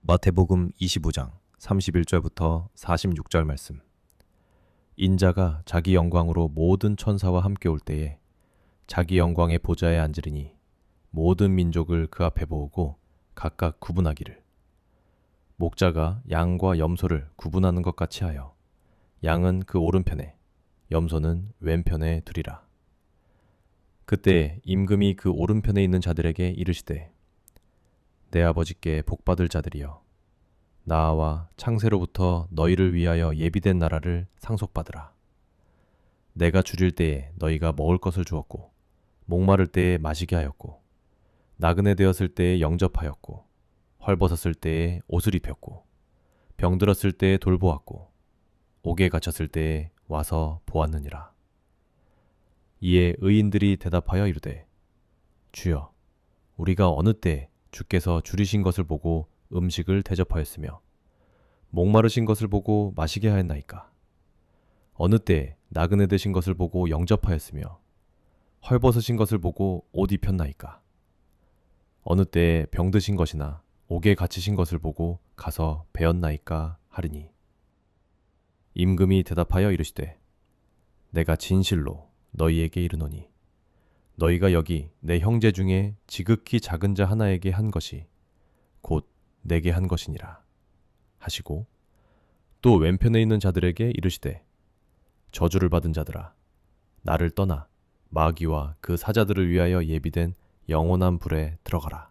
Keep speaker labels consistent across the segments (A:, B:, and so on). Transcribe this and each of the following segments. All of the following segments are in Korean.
A: 마태복음 25장 31절부터 46절 말씀. 인자가 자기 영광으로 모든 천사와 함께 올 때에 자기 영광의 보좌에 앉으리니 모든 민족을 그 앞에 모으고 각각 구분하기를, 목자가 양과 염소를 구분하는 것 같이 하여 양은 그 오른편에 염소는 왼편에 두리라. 그때 임금이 그 오른편에 있는 자들에게 이르시되, 내 아버지께 복받을 자들이여, 나와 창세로부터 너희를 위하여 예비된 나라를 상속받으라. 내가 줄일 때에 너희가 먹을 것을 주었고, 목마를 때에 마시게 하였고, 나그네 되었을 때에 영접하였고, 헐벗었을 때에 옷을 입혔고, 병들었을 때에 돌보았고, 옥에 갇혔을 때에 와서 보았느니라. 이에 의인들이 대답하여 이르되, 주여, 우리가 어느 때 주께서 줄이신 것을 보고 음식을 대접하였으며 목마르신 것을 보고 마시게 하였나이까? 어느 때 나그네 되신 것을 보고 영접하였으며 헐벗으신 것을 보고 옷 입혔나이까? 어느 때 병드신 것이나 옥에 갇히신 것을 보고 가서 배었나이까 하리니, 임금이 대답하여 이르시되, 내가 진실로 너희에게 이르노니 너희가 여기 내 형제 중에 지극히 작은 자 하나에게 한 것이 곧 내게 한 것이니라 하시고, 또 왼편에 있는 자들에게 이르시되, 저주를 받은 자들아, 나를 떠나 마귀와 그 사자들을 위하여 예비된 영원한 불에 들어가라.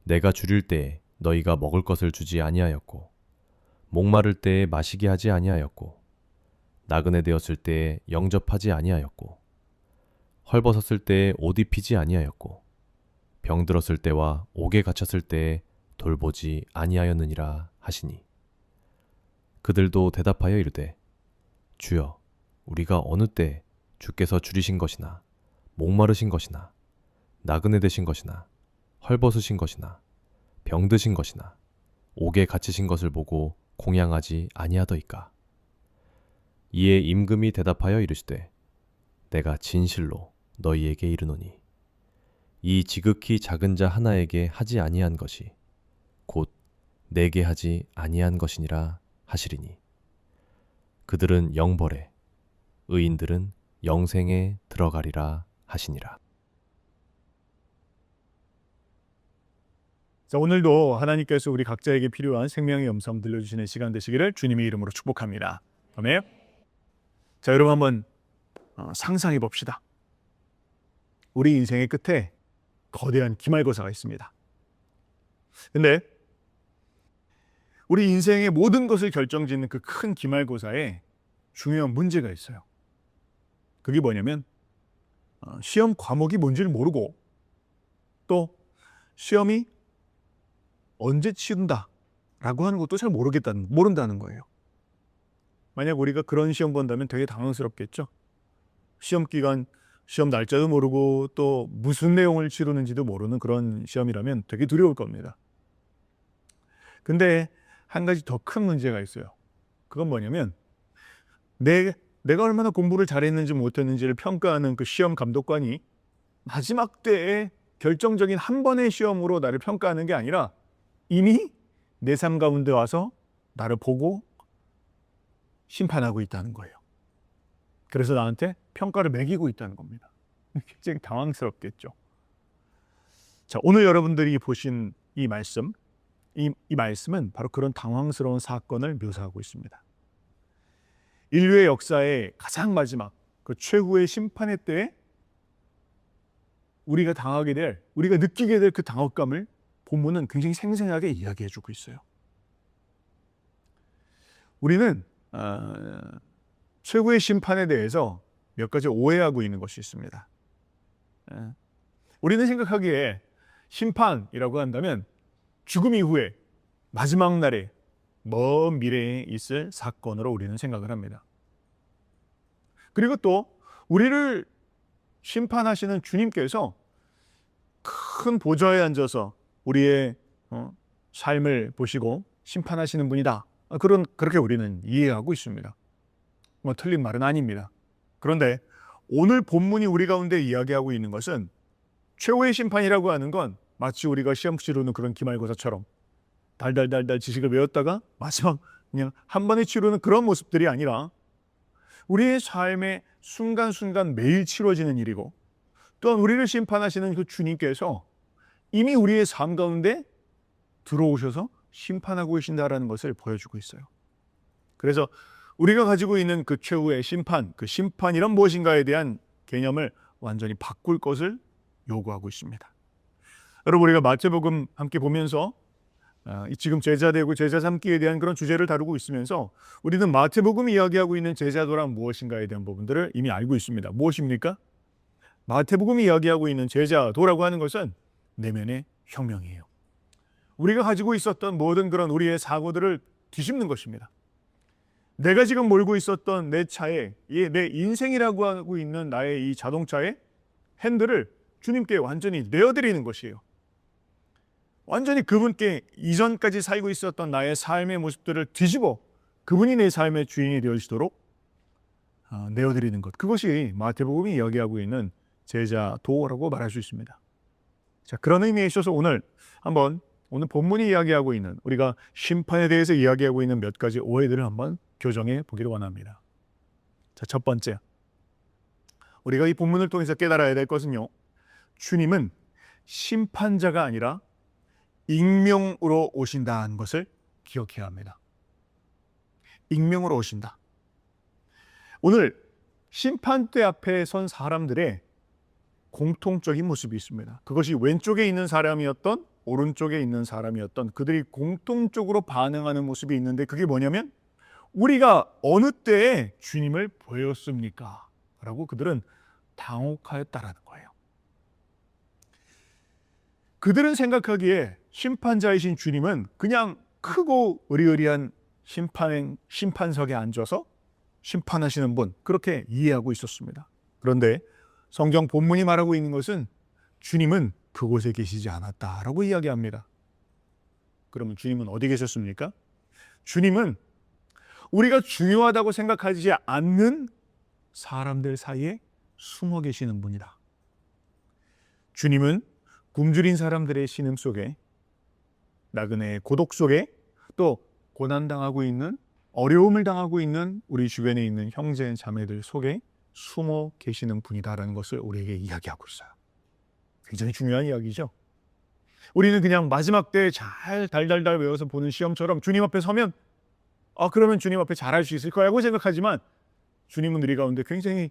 A: 내가 줄일 때에 너희가 먹을 것을 주지 아니하였고, 목마를 때에 마시게 하지 아니하였고, 나그네 되었을 때에 영접하지 아니하였고, 헐벗었을 때에 옷 입히지 아니하였고, 병들었을 때와 옥에 갇혔을 때에 돌보지 아니하였느니라 하시니, 그들도 대답하여 이르되, 주여, 우리가 어느 때 주께서 줄이신 것이나 목마르신 것이나 나그네 되신 것이나 헐벗으신 것이나 병드신 것이나 옥에 갇히신 것을 보고 공양하지 아니하더이까? 이에 임금이 대답하여 이르시되, 내가 진실로 너희에게 이르노니 이 지극히 작은 자 하나에게 하지 아니한 것이 곧 내게 하지 아니한 것이니라 하시리니, 그들은 영벌에, 의인들은 영생에 들어가리라 하시니라.
B: 자, 오늘도 하나님께서 우리 각자에게 필요한 생명의 음성 들려주시는 시간 되시기를 주님의 이름으로 축복합니다. 아멘. 자, 여러분 한번 상상해 봅시다. 우리 인생의 끝에 거대한 기말고사가 있습니다. 근데 우리 인생의 모든 것을 결정짓는 그 큰 기말고사에 중요한 문제가 있어요. 그게 뭐냐면 시험 과목이 뭔지를 모르고, 또 시험이 언제 치른다라고 하는 것도 잘 모른다는 거예요. 만약 우리가 그런 시험 본다면 되게 당황스럽겠죠. 시험 기간, 시험 날짜도 모르고 또 무슨 내용을 치르는지도 모르는 그런 시험이라면 되게 두려울 겁니다. 근데 한 가지 더 큰 문제가 있어요. 그건 뭐냐면 내가 얼마나 공부를 잘했는지 못했는지를 평가하는 그 시험 감독관이 마지막 때에 결정적인 한 번의 시험으로 나를 평가하는 게 아니라 이미 내 삶 가운데 와서 나를 보고 심판하고 있다는 거예요. 그래서 나한테 평가를 매기고 있다는 겁니다. 굉장히 당황스럽겠죠. 자, 오늘 여러분들이 보신 이 말씀, 이 말씀은 바로 그런 당황스러운 사건을 묘사하고 있습니다. 인류의 역사의 가장 마지막, 그 최후의 심판의 때에 우리가 느끼게 될 그 당혹감을 본문은 굉장히 생생하게 이야기해주고 있어요. 우리는 최후의 심판에 대해서 몇 가지 오해하고 있는 것이 있습니다. 우리는 생각하기에 심판이라고 한다면 죽음 이후에 마지막 날에 먼 미래에 있을 사건으로 우리는 생각을 합니다. 그리고 또 우리를 심판하시는 주님께서 큰 보좌에 앉아서 우리의 삶을 보시고 심판하시는 분이다. 그렇게 우리는 이해하고 있습니다. 틀린 말은 아닙니다. 그런데 오늘 본문이 우리 가운데 이야기하고 있는 것은 최후의 심판이라고 하는 건 마치 우리가 시험 치르는 그런 기말고사처럼 달달달달 지식을 외웠다가 마지막 그냥 한 번에 치르는 그런 모습들이 아니라 우리의 삶의 순간순간 매일 치러지는 일이고, 또한 우리를 심판하시는 그 주님께서 이미 우리의 삶 가운데 들어오셔서 심판하고 계신다라는 것을 보여주고 있어요. 그래서 우리가 가지고 있는 그 최후의 심판, 그 심판이란 무엇인가에 대한 개념을 완전히 바꿀 것을 요구하고 있습니다. 여러분, 우리가 마태복음 함께 보면서 지금 제자 되고 제자 삼기에 대한 그런 주제를 다루고 있으면서 우리는 마태복음이 이야기하고 있는 제자도란 무엇인가에 대한 부분들을 이미 알고 있습니다. 무엇입니까? 마태복음이 이야기하고 있는 제자도라고 하는 것은 내면의 혁명이에요. 우리가 가지고 있었던 모든 그런 우리의 사고들을 뒤집는 것입니다. 내가 지금 몰고 있었던 내 차에, 내 인생이라고 하고 있는 나의 이 자동차의 핸들을 주님께 완전히 내어드리는 것이에요. 완전히 그분께 이전까지 살고 있었던 나의 삶의 모습들을 뒤집어 그분이 내 삶의 주인이 되시도록 내어드리는 것. 그것이 마태복음이 이야기하고 있는 제자도라고 말할 수 있습니다. 자, 그런 의미에 있어서 오늘 본문이 이야기하고 있는, 우리가 심판에 대해서 이야기하고 있는 몇 가지 오해들을 한번 교정해 보기를 원합니다. 자, 첫 번째, 우리가 이 본문을 통해서 깨달아야 될 것은요, 주님은 심판자가 아니라 익명으로 오신다는 것을 기억해야 합니다. 익명으로 오신다. 오늘 심판대 앞에 선 사람들의 공통적인 모습이 있습니다. 그것이 왼쪽에 있는 사람이었던 오른쪽에 있는 사람이었던 그들이 공통적으로 반응하는 모습이 있는데, 그게 뭐냐면 우리가 어느 때에 주님을 보였습니까? 라고 그들은 당혹하였다라는 거예요. 그들은 생각하기에 심판자이신 주님은 그냥 크고 의리의리한 심판석에 앉아서 심판하시는 분, 그렇게 이해하고 있었습니다. 그런데 성경 본문이 말하고 있는 것은 주님은 그곳에 계시지 않았다라고 이야기합니다. 그러면 주님은 어디 계셨습니까? 주님은 우리가 중요하다고 생각하지 않는 사람들 사이에 숨어 계시는 분이다. 주님은 굶주린 사람들의 신음 속에, 나그네의 고독 속에, 또 고난당하고 있는, 어려움을 당하고 있는 우리 주변에 있는 형제 자매들 속에 숨어 계시는 분이다라는 것을 우리에게 이야기하고 있어요. 굉장히 중요한 이야기죠. 우리는 그냥 마지막 때에 잘 달달달 외워서 보는 시험처럼 주님 앞에 서면 그러면 주님 앞에 잘할 수 있을 거라고 생각하지만, 주님은 우리 가운데 굉장히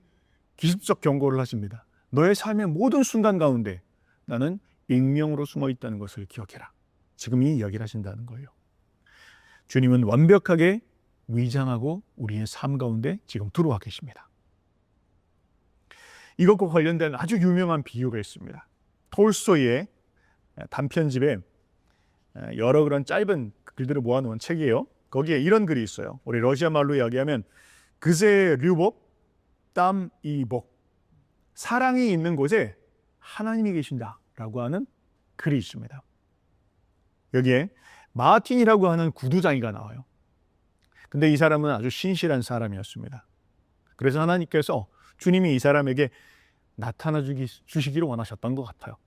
B: 기습적 경고를 하십니다. 너의 삶의 모든 순간 가운데 나는 익명으로 숨어 있다는 것을 기억해라. 지금 이 이야기를 하신다는 거예요. 주님은 완벽하게 위장하고 우리의 삶 가운데 지금 들어와 계십니다. 이것과 관련된 아주 유명한 비유가 있습니다. 톨스토이의 단편집에 여러 그런 짧은 글들을 모아놓은 책이에요. 거기에 이런 글이 있어요. 우리 러시아 말로 이야기하면 그새 류복 땀이복, 사랑이 있는 곳에 하나님이 계신다라고 하는 글이 있습니다. 여기에 마틴이라고 하는 구두장이가 나와요. 근데 이 사람은 아주 신실한 사람이었습니다. 그래서 하나님께서 주님이 이 사람에게 나타나 주시기를 원하셨던 것 같아요.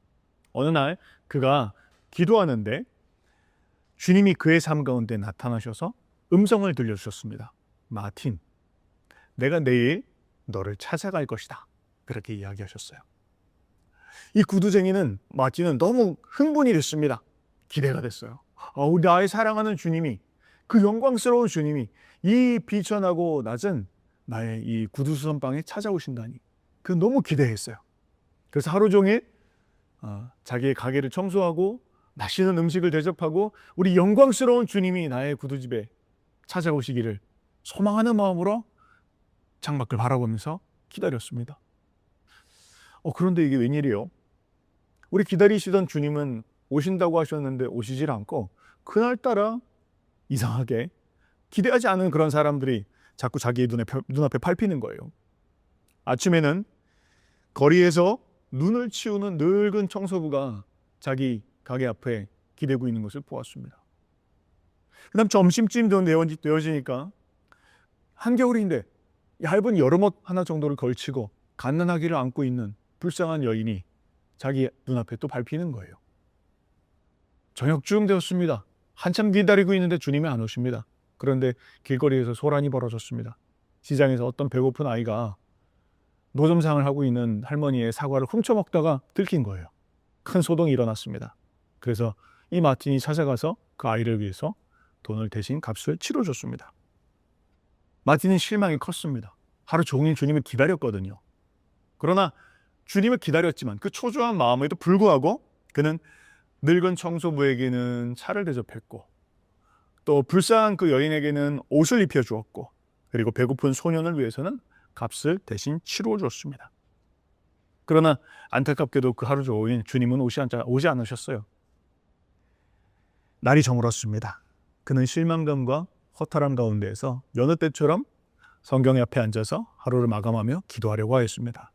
B: 어느 날 그가 기도하는데 주님이 그의 삶 가운데 나타나셔서 음성을 들려주셨습니다. 마틴, 내가 내일 너를 찾아갈 것이다. 그렇게 이야기하셨어요. 이 구두쟁이는, 마틴은 너무 흥분이 됐습니다. 기대가 됐어요. 우리 나의 사랑하는 주님이, 그 영광스러운 주님이 이 비천하고 낮은 나의 이 구두수선방에 찾아오신다니, 그 너무 기대했어요. 그래서 하루 종일 자기의 가게를 청소하고 맛있는 음식을 대접하고 우리 영광스러운 주님이 나의 구두집에 찾아오시기를 소망하는 마음으로 창밖을 바라보면서 기다렸습니다. 그런데 이게 웬일이에요? 우리 기다리시던 주님은 오신다고 하셨는데 오시질 않고, 그날따라 이상하게 기대하지 않은 그런 사람들이 자꾸 자기의 눈앞에 밟히는 거예요. 아침에는 거리에서 눈을 치우는 늙은 청소부가 자기 가게 앞에 기대고 있는 것을 보았습니다. 그 다음 점심쯤 되어지니까 한겨울인데 얇은 여름옷 하나 정도를 걸치고 갓난아기를 안고 있는 불쌍한 여인이 자기 눈앞에 또 밟히는 거예요. 저녁쯤 되었습니다. 한참 기다리고 있는데 주님이 안 오십니다. 그런데 길거리에서 소란이 벌어졌습니다. 시장에서 어떤 배고픈 아이가 노점상을 하고 있는 할머니의 사과를 훔쳐먹다가 들킨 거예요. 큰 소동이 일어났습니다. 그래서 이 마틴이 찾아가서 그 아이를 위해서 돈을 대신 값을 치러줬습니다. 마틴은 실망이 컸습니다. 하루 종일 주님을 기다렸거든요. 그러나 주님을 기다렸지만 그 초조한 마음에도 불구하고 그는 늙은 청소부에게는 차를 대접했고 또 불쌍한 그 여인에게는 옷을 입혀주었고 그리고 배고픈 소년을 위해서는 값을 대신 치러줬습니다. 그러나 안타깝게도 그 하루 종일 주님은 오지 않으셨어요. 날이 저물었습니다. 그는 실망감과 허탈함 가운데에서 여느 때처럼 성경 앞에 앉아서 하루를 마감하며 기도하려고 하였습니다.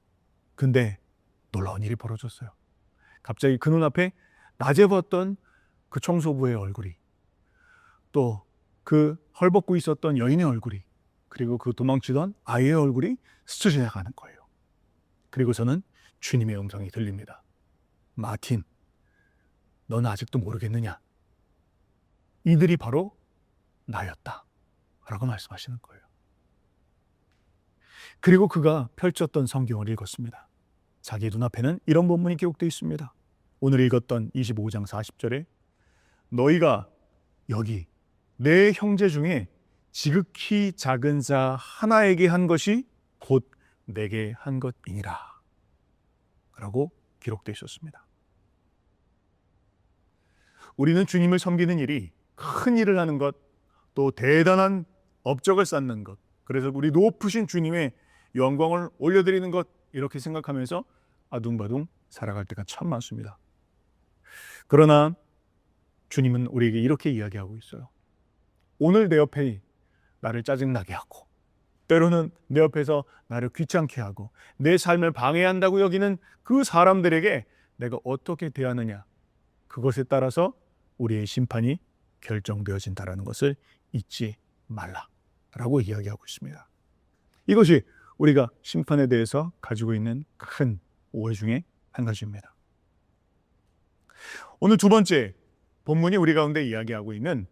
B: 근데 놀라운 일이 벌어졌어요. 갑자기 그 눈앞에 낮에 봤던 그 청소부의 얼굴이 또 그 헐벗고 있었던 여인의 얼굴이 그리고 그 도망치던 아이의 얼굴이 스쳐 지나가는 거예요. 그리고서는 주님의 음성이 들립니다. 마틴, 너는 아직도 모르겠느냐? 이들이 바로 나였다. 라고 말씀하시는 거예요. 그리고 그가 펼쳤던 성경을 읽었습니다. 자기 눈앞에는 이런 본문이 기록되어 있습니다. 오늘 읽었던 25장 40절에 너희가 여기 내 형제 중에 지극히 작은 자 하나에게 한 것이 곧 내게 한 것이니라 라고 기록되어 있었습니다. 우리는 주님을 섬기는 일이 큰 일을 하는 것, 또 대단한 업적을 쌓는 것, 그래서 우리 높으신 주님의 영광을 올려드리는 것 이렇게 생각하면서 아둥바둥 살아갈 때가 참 많습니다. 그러나 주님은 우리에게 이렇게 이야기하고 있어요. 오늘 내 옆에 나를 짜증나게 하고 때로는 내 옆에서 나를 귀찮게 하고 내 삶을 방해한다고 여기는 그 사람들에게 내가 어떻게 대하느냐, 그것에 따라서 우리의 심판이 결정되어진다는 것을 잊지 말라라고 이야기하고 있습니다. 이것이 우리가 심판에 대해서 가지고 있는 큰 오해 중에 한 가지입니다. 오늘 두 번째 본문이 우리 가운데 이야기하고 있는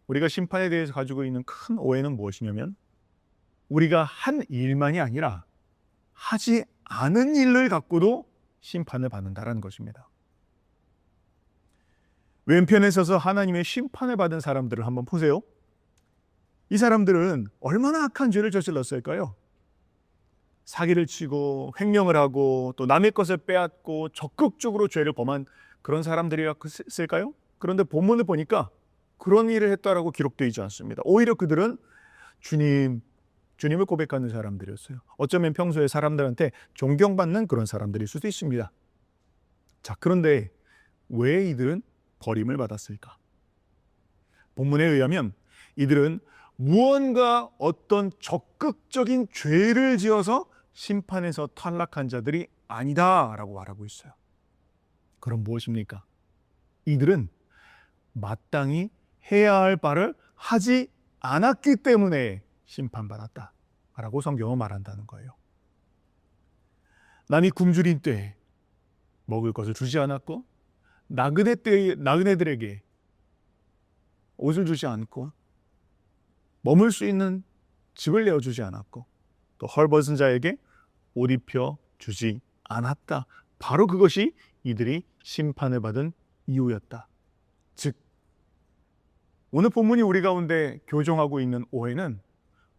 B: 우리가 심판에 대해서 가지고 있는 큰 오해는 무엇이냐면 우리가 한 일만이 아니라 하지 않은 일을 갖고도 심판을 받는다는 것입니다. 왼편에 서서 하나님의 심판을 받은 사람들을 한번 보세요. 이 사람들은 얼마나 악한 죄를 저질렀을까요? 사기를 치고 횡령을 하고 또 남의 것을 빼앗고 적극적으로 죄를 범한 그런 사람들이었을까요? 그런데 본문을 보니까 그런 일을 했다라고 기록되어 있지 않습니다. 오히려 그들은 주님을 고백하는 사람들이었어요. 어쩌면 평소에 사람들한테 존경받는 그런 사람들일 수도 있습니다. 자, 그런데 왜 이들은 버림을 받았을까? 본문에 의하면 이들은 무언가 어떤 적극적인 죄를 지어서 심판에서 탈락한 자들이 아니다라고 말하고 있어요. 그럼 무엇입니까? 이들은 마땅히 해야 할 바를 하지 않았기 때문에 심판받았다라고 성경은 말한다는 거예요. 남이 굶주린 때에 먹을 것을 주지 않았고 나그네들에게 옷을 주지 않고 머물 수 있는 집을 내어주지 않았고 또 헐벗은 자에게 옷 입혀 주지 않았다. 바로 그것이 이들이 심판을 받은 이유였다. 즉 오늘 본문이 우리 가운데 교정하고 있는 오해는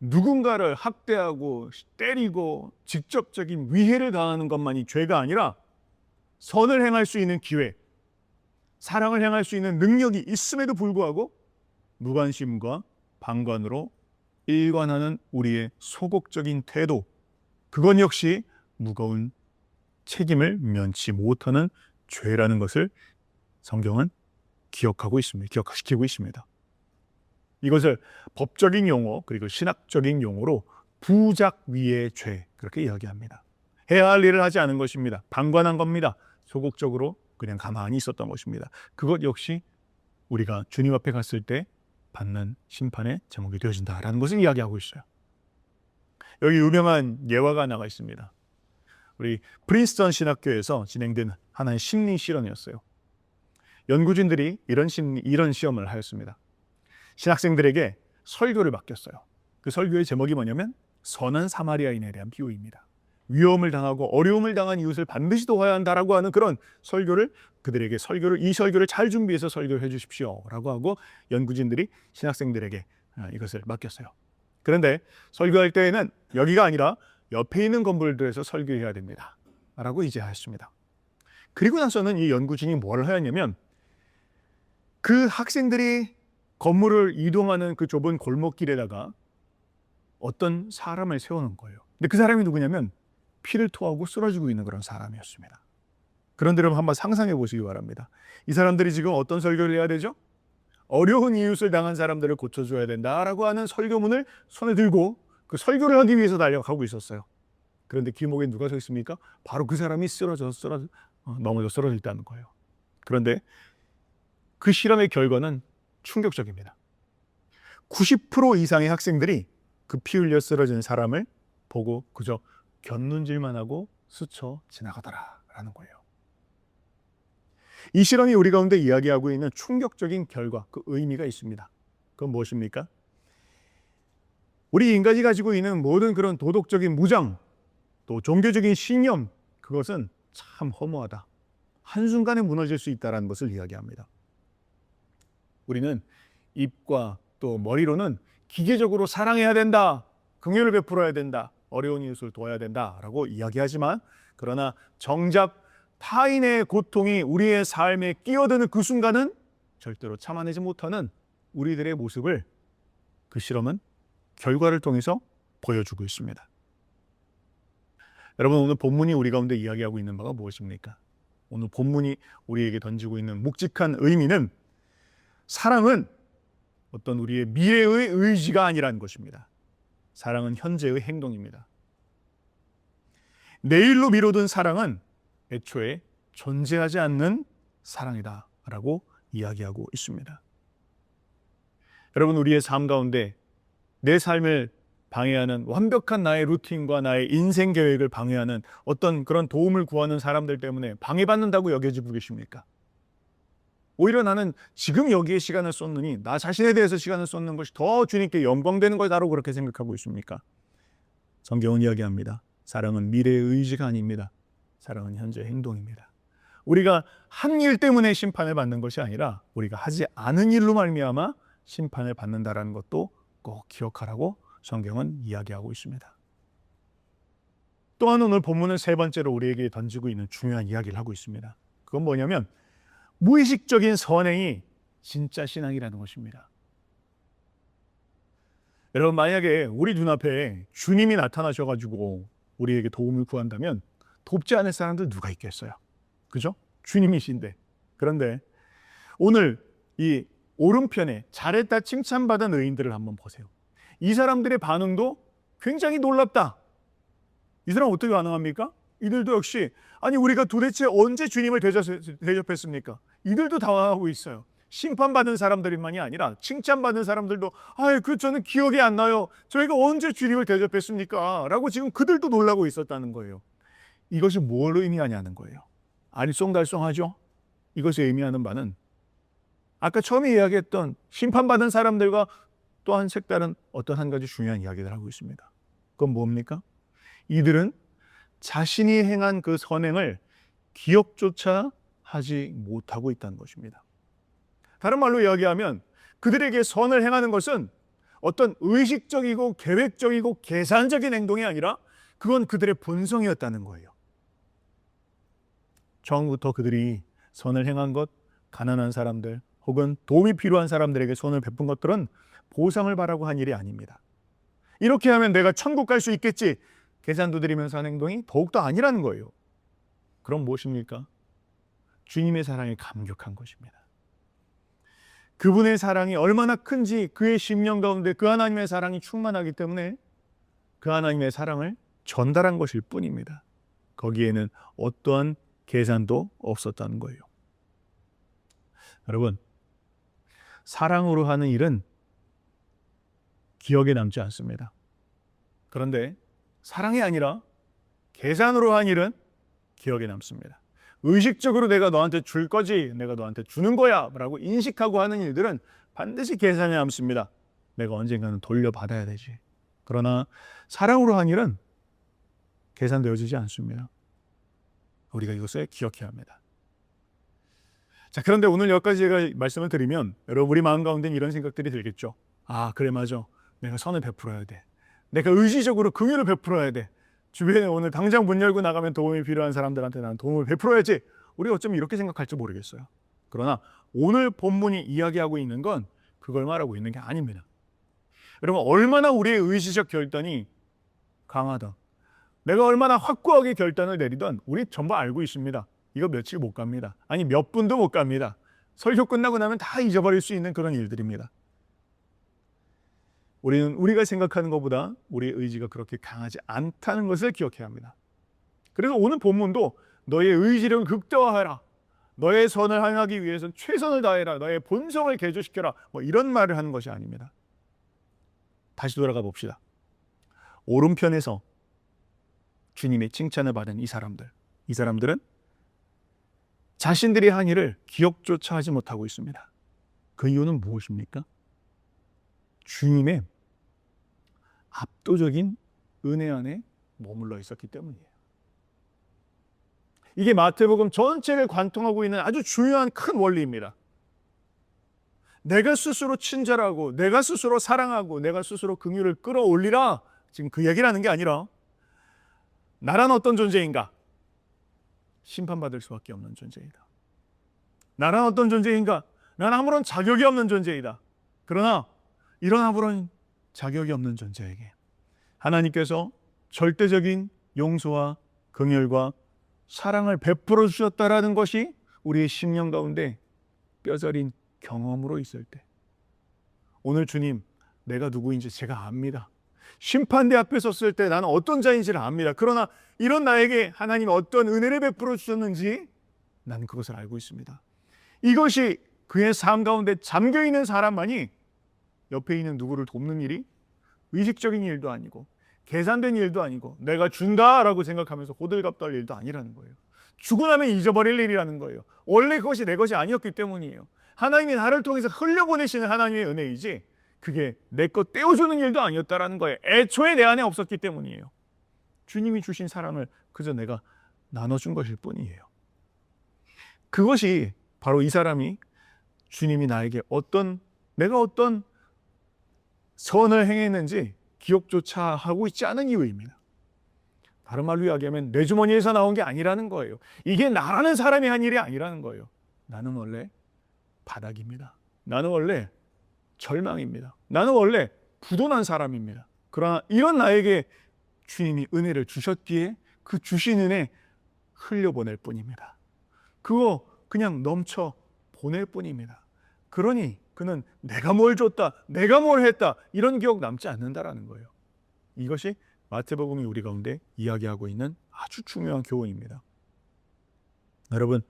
B: 누군가를 학대하고 때리고 직접적인 위해를 가하는 것만이 죄가 아니라 선을 행할 수 있는 기회, 사랑을 행할 수 있는 능력이 있음에도 불구하고 무관심과 방관으로 일관하는 우리의 소극적인 태도, 그건 역시 무거운 책임을 면치 못하는 죄라는 것을 성경은 기억시키고 있습니다. 이것을 법적인 용어 그리고 신학적인 용어로 부작위의 죄 그렇게 이야기합니다. 해야 할 일을 하지 않은 것입니다. 방관한 겁니다. 소극적으로 그냥 가만히 있었던 것입니다. 그것 역시 우리가 주님 앞에 갔을 때 받는 심판의 제목이 되어진다라는 것을 이야기하고 있어요. 여기 유명한 예화가 나가 있습니다. 우리 프린스턴 신학교에서 진행된 하나의 심리 실험이었어요. 연구진들이 이런 시험을 하였습니다. 신학생들에게 설교를 맡겼어요. 그 설교의 제목이 뭐냐면 선한 사마리아인에 대한 비유입니다. 위험을 당하고 어려움을 당한 이웃을 반드시 도와야 한다라고 하는 그런 설교를 그들에게 이 설교를 잘 준비해서 설교해 주십시오라고 하고 연구진들이 신학생들에게 이것을 맡겼어요. 그런데 설교할 때에는 여기가 아니라 옆에 있는 건물들에서 설교해야 됩니다. 라고 이제 하였습니다. 그리고 나서는 이 연구진이 뭘 하였냐면 그 학생들이 건물을 이동하는 그 좁은 골목길에다가 어떤 사람을 세우는 거예요. 근데 그 사람이 누구냐면 피를 토하고 쓰러지고 있는 그런 사람이었습니다. 그런데 여러분 한번 상상해 보시기 바랍니다. 이 사람들이 지금 어떤 설교를 해야 되죠? 어려운 이웃을 당한 사람들을 고쳐줘야 된다라고 하는 설교문을 손에 들고 그 설교를 하기 위해서 달려가고 있었어요. 그런데 길목에 누가 서 있습니까? 바로 그 사람이 넘어져 쓰러져 있다는 거예요. 그런데 그 실험의 결과는 충격적입니다. 90% 이상의 학생들이 그 피 흘려 쓰러진 사람을 보고 그저 곁눈질만 하고 스쳐 지나가더라라는 거예요. 이 실험이 우리 가운데 이야기하고 있는 충격적인 결과, 그 의미가 있습니다. 그건 무엇입니까? 우리 인간이 가지고 있는 모든 그런 도덕적인 무장, 또 종교적인 신념, 그것은 참 허무하다. 한순간에 무너질 수 있다는 것을 이야기합니다. 우리는 입과 또 머리로는 기계적으로 사랑해야 된다, 긍휼을 베풀어야 된다, 어려운 이웃을 도와야 된다라고 이야기하지만 그러나 정작 타인의 고통이 우리의 삶에 끼어드는 그 순간은 절대로 참아내지 못하는 우리들의 모습을 그 실험은 결과를 통해서 보여주고 있습니다. 여러분, 오늘 본문이 우리 가운데 이야기하고 있는 바가 무엇입니까? 오늘 본문이 우리에게 던지고 있는 묵직한 의미는 사랑은 어떤 우리의 미래의 의지가 아니라는 것입니다. 사랑은 현재의 행동입니다. 내일로 미뤄둔 사랑은 애초에 존재하지 않는 사랑이다 라고 이야기하고 있습니다. 여러분, 우리의 삶 가운데 내 삶을 방해하는 완벽한 나의 루틴과 나의 인생 계획을 방해하는 어떤 그런 도움을 구하는 사람들 때문에 방해받는다고 여겨지고 계십니까? 오히려 나는 지금 여기에 시간을 쏟느니 나 자신에 대해서 시간을 쏟는 것이 더 주님께 영광되는 것이다라고 그렇게 생각하고 있습니까? 성경은 이야기합니다. 사랑은 미래의 의지가 아닙니다. 사랑은 현재 행동입니다. 우리가 한 일 때문에 심판을 받는 것이 아니라 우리가 하지 않은 일로 말미암아 심판을 받는다라는 것도 꼭 기억하라고 성경은 이야기하고 있습니다. 또한 오늘 본문은 세 번째로 우리에게 던지고 있는 중요한 이야기를 하고 있습니다. 그건 뭐냐면 무의식적인 선행이 진짜 신앙이라는 것입니다. 여러분, 만약에 우리 눈앞에 주님이 나타나셔가지고 우리에게 도움을 구한다면 돕지 않을 사람들 누가 있겠어요? 그죠? 주님이신데. 그런데 오늘 이 오른편에 잘했다 칭찬받은 의인들을 한번 보세요. 이 사람들의 반응도 굉장히 놀랍다. 이 사람 어떻게 반응합니까? 이들도 역시 아니 우리가 도대체 언제 주님을 대접했습니까? 이들도 당황하고 있어요. 심판받은 사람들만이 아니라 칭찬받은 사람들도 저는 기억이 안 나요. 저희가 언제 주님을 대접했습니까? 라고 지금 그들도 놀라고 있었다는 거예요. 이것이 뭘 의미하냐는 거예요. 알쏭달쏭하죠? 이것이 의미하는 바는 아까 처음에 이야기했던 심판받은 사람들과 또한 색다른 어떤 한 가지 중요한 이야기를 하고 있습니다. 그건 뭡니까? 이들은 자신이 행한 그 선행을 기억조차 하지 못하고 있다는 것입니다. 다른 말로 이야기하면 그들에게 선을 행하는 것은 어떤 의식적이고 계획적이고 계산적인 행동이 아니라 그건 그들의 본성이었다는 거예요. 처음부터 그들이 선을 행한 것, 가난한 사람들 혹은 도움이 필요한 사람들에게 손을 베푼 것들은 보상을 바라고 한 일이 아닙니다. 이렇게 하면 내가 천국 갈 수 있겠지, 계산도 드리면서 한 행동이 더욱더 아니라는 거예요. 그럼 무엇입니까? 주님의 사랑에 감격한 것입니다. 그분의 사랑이 얼마나 큰지 그의 심령 가운데 그 하나님의 사랑이 충만하기 때문에 그 하나님의 사랑을 전달한 것일 뿐입니다. 거기에는 어떠한 계산도 없었다는 거예요. 여러분, 사랑으로 하는 일은 기억에 남지 않습니다. 그런데 사랑이 아니라 계산으로 한 일은 기억에 남습니다. 의식적으로 내가 너한테 줄 거지, 내가 너한테 주는 거야 라고 인식하고 하는 일들은 반드시 계산에 남습니다. 내가 언젠가는 돌려받아야 되지. 그러나 사랑으로 한 일은 계산되어지지 않습니다. 우리가 이것을 기억해야 합니다. 자, 그런데 오늘 여기까지 제가 말씀을 드리면 여러분 우리 마음 가운데는 이런 생각들이 들겠죠. 아, 그래 맞아. 내가 선을 베풀어야 돼. 내가 의지적으로 긍휼을 베풀어야 돼. 주변에 오늘 당장 문 열고 나가면 도움이 필요한 사람들한테 나는 도움을 베풀어야지. 우리가 어쩌면 이렇게 생각할지 모르겠어요. 그러나 오늘 본문이 이야기하고 있는 건 그걸 말하고 있는 게 아닙니다. 여러분 얼마나 우리의 의지적 결단이 강하다. 내가 얼마나 확고하게 결단을 내리던 우리 전부 알고 있습니다. 이거 며칠 못 갑니다. 아니 몇 분도 못 갑니다. 설교 끝나고 나면 다 잊어버릴 수 있는 그런 일들입니다. 우리는 우리가 생각하는 것보다 우리의 의지가 그렇게 강하지 않다는 것을 기억해야 합니다. 그래서 오늘 본문도 너의 의지력을 극대화해라. 너의 선을 행하기 위해서는 최선을 다해라. 너의 본성을 개조시켜라. 뭐 이런 말을 하는 것이 아닙니다. 다시 돌아가 봅시다. 오른편에서 주님의 칭찬을 받은 이 사람들은 자신들이 한 일을 기억조차 하지 못하고 있습니다. 그 이유는 무엇입니까? 주님의 압도적인 은혜 안에 머물러 있었기 때문이에요. 이게 마태복음 전체를 관통하고 있는 아주 중요한 큰 원리입니다. 내가 스스로 친절하고 내가 스스로 사랑하고 내가 스스로 긍휼을 끌어올리라. 지금 그 얘기를 하는 게 아니라 나란 어떤 존재인가? 심판받을 수밖에 없는 존재이다. 나란 어떤 존재인가? 난 아무런 자격이 없는 존재이다. 그러나 이런 아무런 자격이 없는 존재에게 하나님께서 절대적인 용서와 긍휼과 사랑을 베풀어 주셨다라는 것이 우리의 심령 가운데 뼈저린 경험으로 있을 때 오늘 주님 내가 누구인지 제가 압니다. 심판대 앞에 섰을 때 나는 어떤 자인지를 압니다. 그러나 이런 나에게 하나님이 어떤 은혜를 베풀어 주셨는지 나는 그것을 알고 있습니다. 이것이 그의 삶 가운데 잠겨있는 사람만이 옆에 있는 누구를 돕는 일이 의식적인 일도 아니고 계산된 일도 아니고 내가 준다라고 생각하면서 호들갑 떨 일도 아니라는 거예요. 주고 나면 잊어버릴 일이라는 거예요. 원래 그것이 내 것이 아니었기 때문이에요. 하나님이 나를 통해서 흘려보내시는 하나님의 은혜이지 그게 내 것 떼어주는 일도 아니었다라는 거예요. 애초에 내 안에 없었기 때문이에요. 주님이 주신 사랑을 그저 내가 나눠준 것일 뿐이에요. 그것이 바로 이 사람이 주님이 나에게 내가 어떤 선을 행했는지 기억조차 하고 있지 않은 이유입니다. 다른 말로 이야기하면 내 주머니에서 나온 게 아니라는 거예요. 이게 나라는 사람이 한 일이 아니라는 거예요. 나는 원래 바닥입니다. 나는 원래 절망입니다. 나는 원래 부도난 사람입니다. 그러나 이런 나에게 주님이 은혜를 주셨기에 그 주신 은혜 흘려보낼 뿐입니다. 그거 그냥 넘쳐 보낼 뿐입니다. 그러니 그는 내가 뭘 줬다, 내가 뭘 했다 이런 기억 남지 않는다라는 거예요. 이것이 마태복음이 우리 가운데 이야기하고 있는 아주 중요한 교훈입니다. 여러분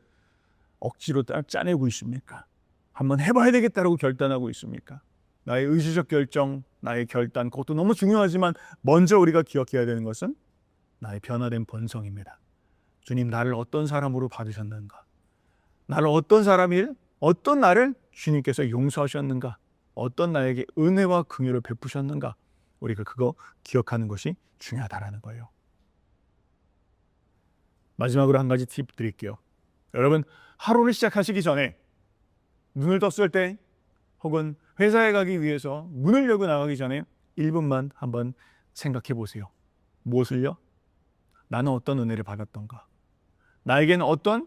B: 억지로 짜내고 있습니까? 한번 해봐야 되겠다라고 결단하고 있습니까? 나의 의지적 결정, 나의 결단 그것도 너무 중요하지만 먼저 우리가 기억해야 되는 것은 나의 변화된 본성입니다. 주님 나를 어떤 사람으로 받으셨는가? 나를 어떤 나를 주님께서 용서하셨는가? 어떤 나에게 은혜와 긍휼을 베푸셨는가? 우리가 그거 기억하는 것이 중요하다라는 거예요. 마지막으로 한 가지 팁 드릴게요. 여러분 하루를 시작하시기 전에 눈을 떴을 때 혹은 회사에 가기 위해서 문을 열고 나가기 전에 1분만 한번 생각해 보세요. 무엇을요? 나는 어떤 은혜를 받았던가? 나에게는 어떤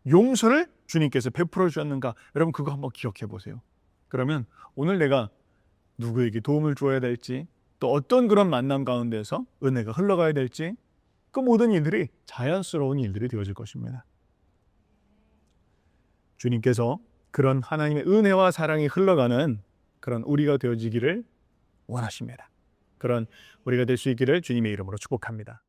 B: 용서를 주님께서 베풀어 주셨는가? 여러분 그거 한번 기억해 보세요. 그러면 오늘 내가 누구에게 도움을 주어야 될지 또 어떤 그런 만남 가운데서 은혜가 흘러가야 될지 그 모든 일들이 자연스러운 일들이 되어질 것입니다. 주님께서 그런 하나님의 은혜와 사랑이 흘러가는 그런 우리가 되어지기를 원하십니다. 그런 우리가 될 수 있기를 주님의 이름으로 축복합니다.